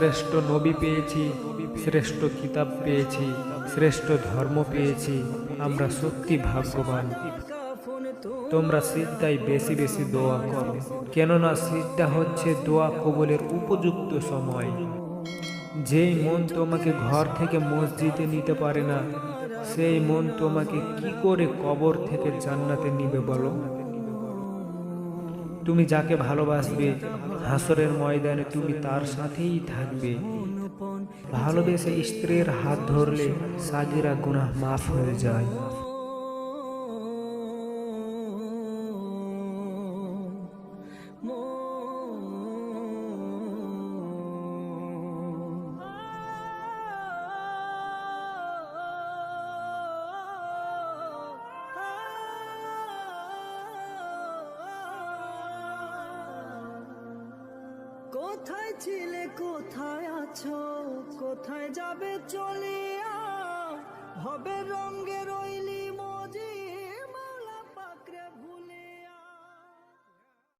শ্রেষ্ঠ নবী পেয়েছি, শ্রেষ্ঠ কিতাব পেয়েছি, শ্রেষ্ঠ ধর্ম পেয়েছি। আমরা সত্যি ভাগ্যবান। তোমরা সিজদায় বেশি বেশি দোয়া করো, কেননা সিজদা হচ্ছে দোয়া কবুলের উপযুক্ত সময়। যেই মন তোমাকে ঘর থেকে মসজিদে নিতে পারে না, সেই মন তোমাকে কি করে কবর থেকে জান্নাতে নিবে বলো? তুমি যাকে ভালোবাসবে, হাসরের ময়দানে তুমি তার সাথেই থাকবে। ভালোবেসে স্ত্রীর হাত ধরলে সাগিরা গুনাহ মাফ হয়ে যায়। কোথায় ছিলে, কোথায় আছো, কোথায় যাবে চলিয়া? হবে রঙের ওই